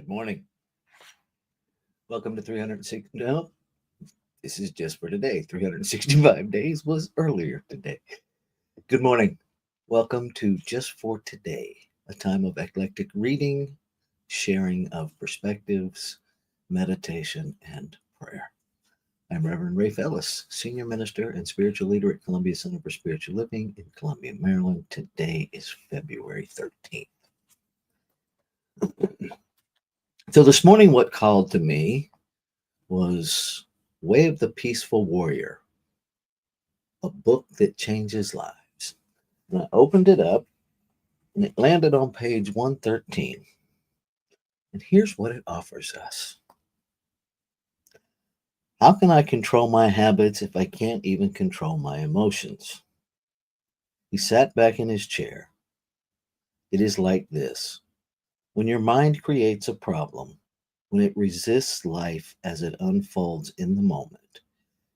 Good morning. Welcome to 360. No, this is just for today. 365 days was earlier today. Good morning. Welcome to Just for Today, a time of eclectic reading, sharing of perspectives, meditation, and prayer. I'm Reverend Rafe Ellis, Senior Minister and Spiritual Leader at Columbia Center for Spiritual Living in Columbia, Maryland. Today is February 13th. So, this morning, what called to me was Way of the Peaceful Warrior, a book that changes lives. And I opened it up and it landed on page 113. And here's what it offers us. How can I control my habits if I can't even control my emotions? He sat back in his chair. It is like this. When your mind creates a problem, when it resists life as it unfolds in the moment,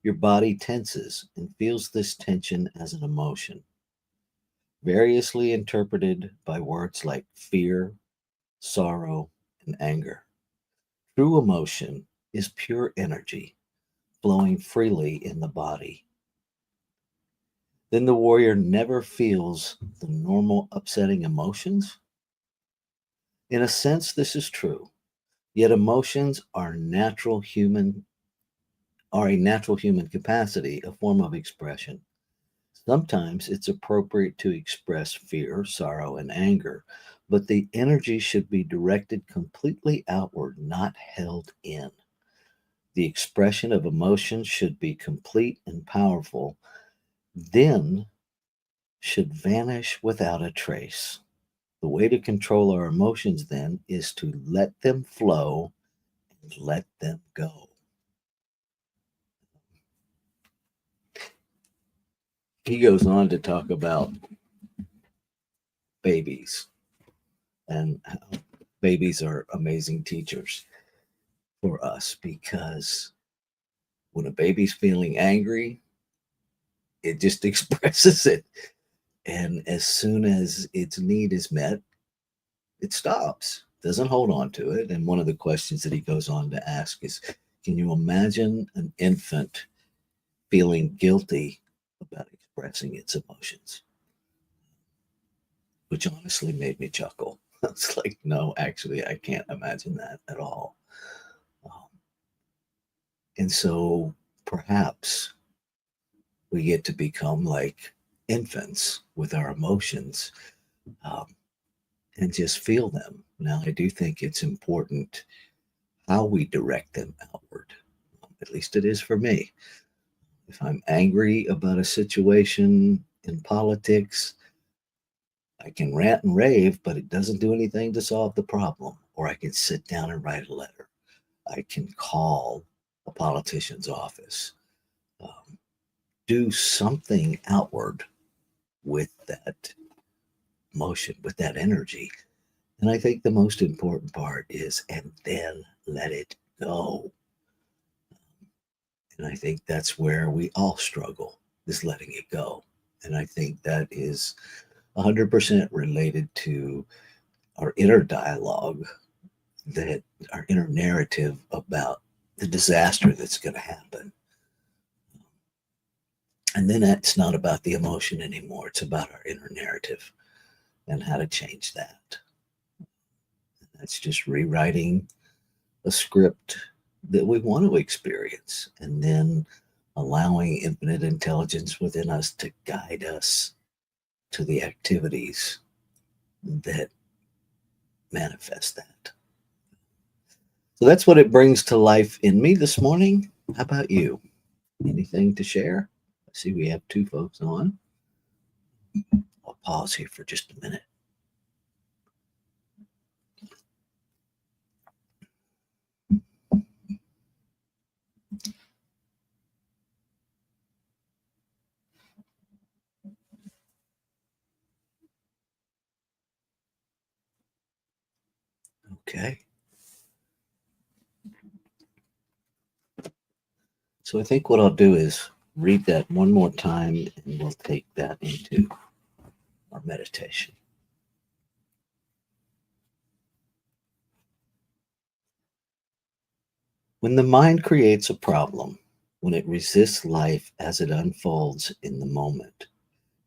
your body tenses and feels this tension as an emotion, variously interpreted by words like fear, sorrow, and anger. True emotion is pure energy flowing freely in the body. Then the warrior never feels the normal upsetting emotions. In a sense, this is true. Yet emotions are a natural human capacity, a form of expression. Sometimes it's appropriate to express fear, sorrow, and anger, but the energy should be directed completely outward, not held in. The expression of emotions should be complete and powerful, then should vanish without a trace. The way to control our emotions then is to let them flow and let them go. He goes on to talk about babies and how babies are amazing teachers for us because when a baby's feeling angry, it just expresses it. And as soon as its need is met, it stops, doesn't hold on to it. And one of the questions that he goes on to ask is, can you imagine an infant feeling guilty about expressing its emotions? Which honestly made me chuckle. It's like, no, actually, I can't imagine that at all. Um, and so perhaps we get to become like infants with our emotions, um, and just feel them. Now, I do think it's important how we direct them outward. At least it is for me. If I'm angry about a situation in politics, I can rant and rave, but it doesn't do anything to solve the problem. Or I can sit down and write a letter. I can call a politician's office, um, do something outward with that motion, with that energy. And I think the most important part is, and then let it go. And I think that's where we all struggle, is letting it go. And I think that is 100% related to our inner dialogue, that our inner narrative about the disaster that's going to happen. And then it's not about the emotion anymore. It's about our inner narrative and how to change that. That's just rewriting a script that we want to experience and then allowing infinite intelligence within us to guide us to the activities that manifest that. So that's what it brings to life in me this morning. How about you? Anything to share? I see we have two folks on. I'll pause here for just a minute. Okay. So I think what I'll do is read that one more time and we'll take that into our meditation. When the mind creates a problem, when it resists life as it unfolds in the moment,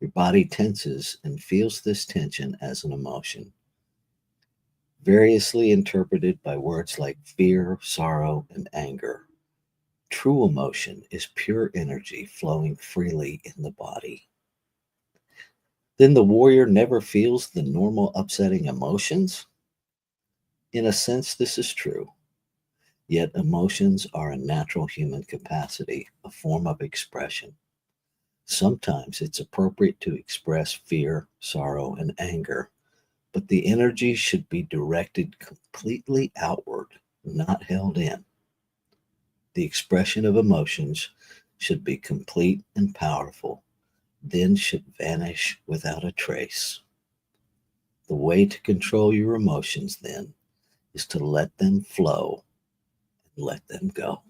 your body tenses and feels this tension as an emotion, variously interpreted by words like fear, sorrow, and anger. True emotion is pure energy flowing freely in the body. Then the warrior never feels the normal upsetting emotions? In a sense, this is true. Yet emotions are a natural human capacity, a form of expression. Sometimes it's appropriate to express fear, sorrow, and anger, but the energy should be directed completely outward, not held in. The expression of emotions should be complete and powerful, then should vanish without a trace. The way to control your emotions, then, is to let them flow and let them go.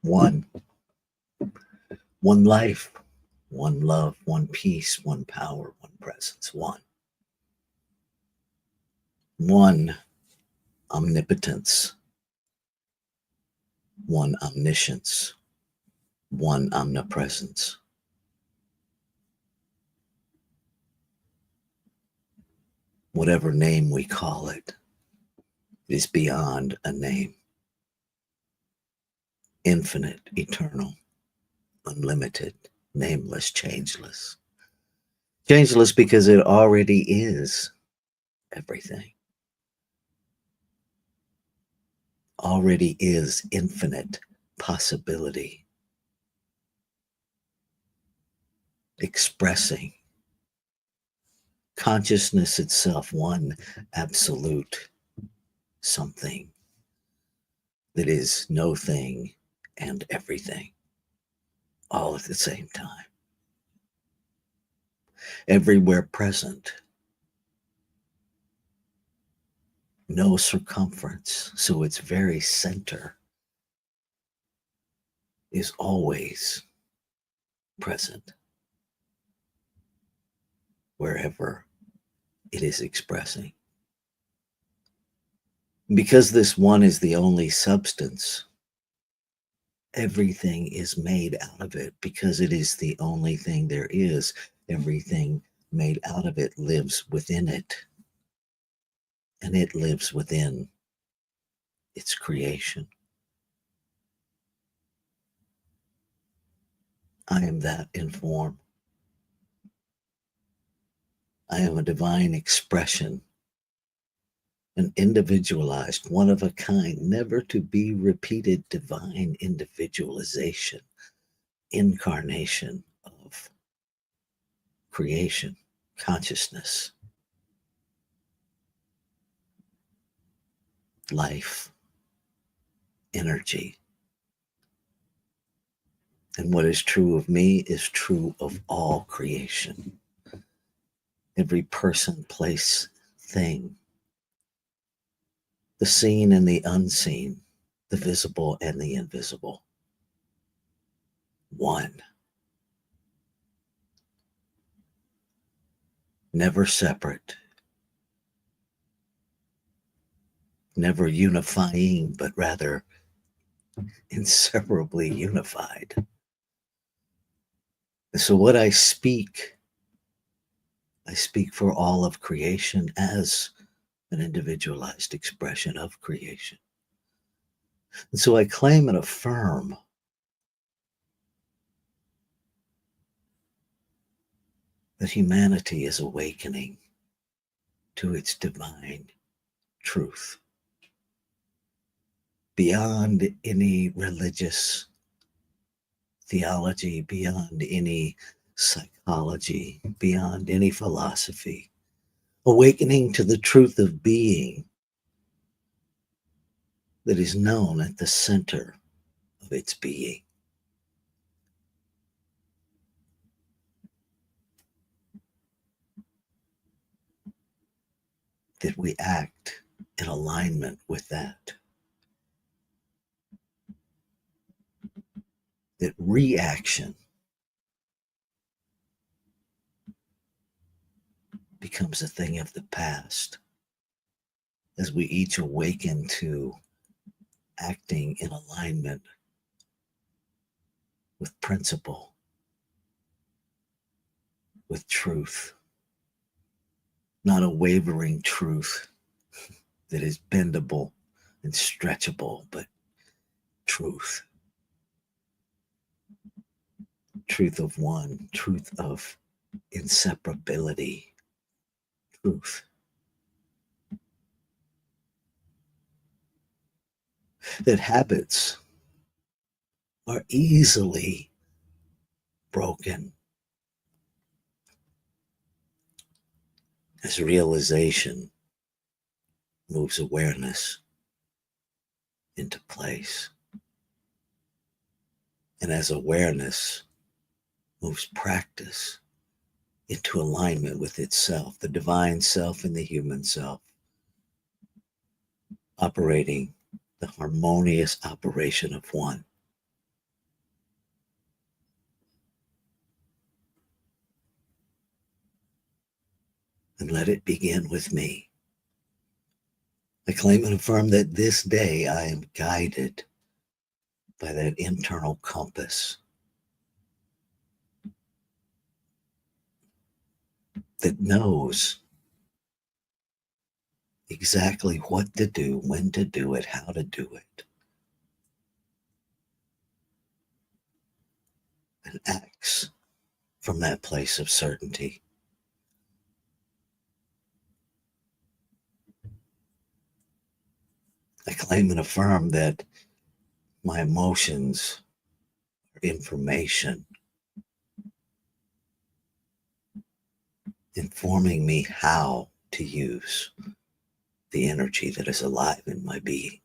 One. One life, one love, one peace, one power, one presence. One. One omnipotence, one omniscience, one omnipresence. Whatever name we call it is beyond a name. Infinite, eternal, unlimited, nameless, changeless. Changeless because it already is everything. Already is infinite possibility. Expressing consciousness itself, one absolute something that is no thing and everything, all at the same time. Everywhere present, no circumference, so its very center is always present wherever it is expressing. Because this one is the only substance, everything is made out of it. Because it is the only thing there is, everything made out of it lives within it. And it lives within its creation. I am that in form. I am a divine expression, an individualized, one of a kind, never to be repeated divine individualization, incarnation of creation, consciousness, life, energy. And what is true of me is true of all creation. Every person, place, thing, the seen and the unseen, the visible and the invisible. One. Never separate. Never unifying, but rather inseparably unified. So what I speak for all of creation as an individualized expression of creation. And so I claim and affirm that humanity is awakening to its divine truth beyond any religious theology, beyond any psychology, beyond any philosophy, awakening to the truth of being that is known at the center of its being. That we act in alignment with that. That reaction becomes a thing of the past as we each awaken to acting in alignment with principle, with truth, not a wavering truth that is bendable and stretchable, but truth. Truth of one, truth of inseparability, truth. That habits are easily broken as realization moves awareness into place. And as awareness moves practice into alignment with itself, the divine self and the human self, operating the harmonious operation of one. and let it begin with me. I claim and affirm that this day I am guided by that internal compass that knows exactly what to do, when to do it, how to do it, and acts from that place of certainty. I claim and affirm that my emotions are information informing me how to use the energy that is alive in my being.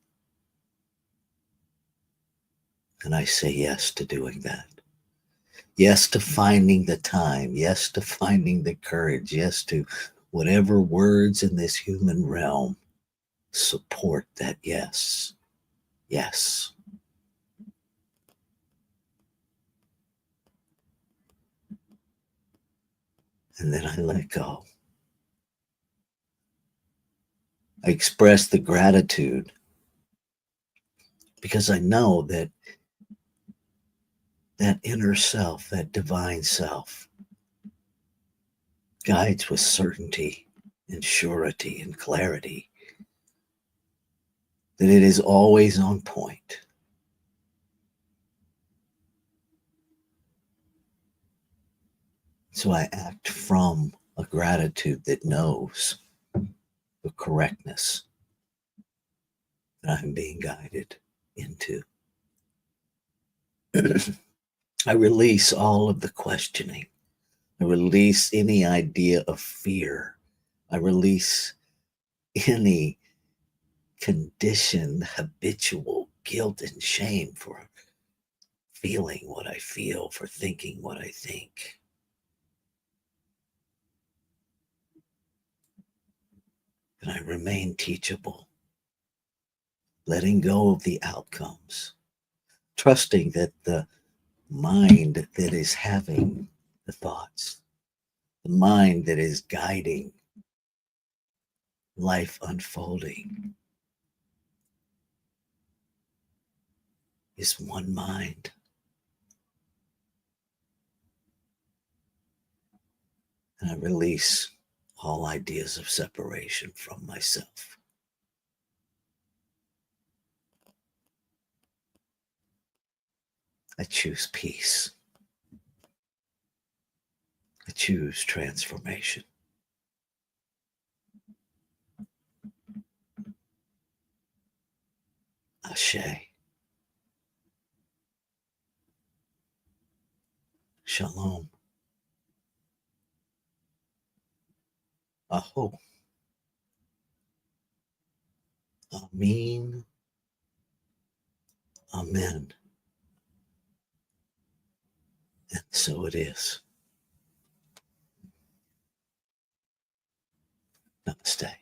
And I say yes to doing that. Yes to finding the time. Yes to finding the courage. Yes to whatever words in this human realm support that yes. Yes. And then I let go. I express the gratitude because I know that that inner self, that divine self, guides with certainty and surety and clarity, that it is always on point. So I act from a gratitude that knows the correctness that I'm being guided into. I release all of the questioning. I release any idea of fear. I release any conditioned, habitual guilt and shame for feeling what I feel, for thinking what I think. And I remain teachable, letting go of the outcomes, trusting that the mind that is having the thoughts, the mind that is guiding life unfolding is one mind. And I release all ideas of separation from myself. I choose peace. I choose transformation. Ashe. Shalom. Aho. Amin. Amen. And so it is. Namaste.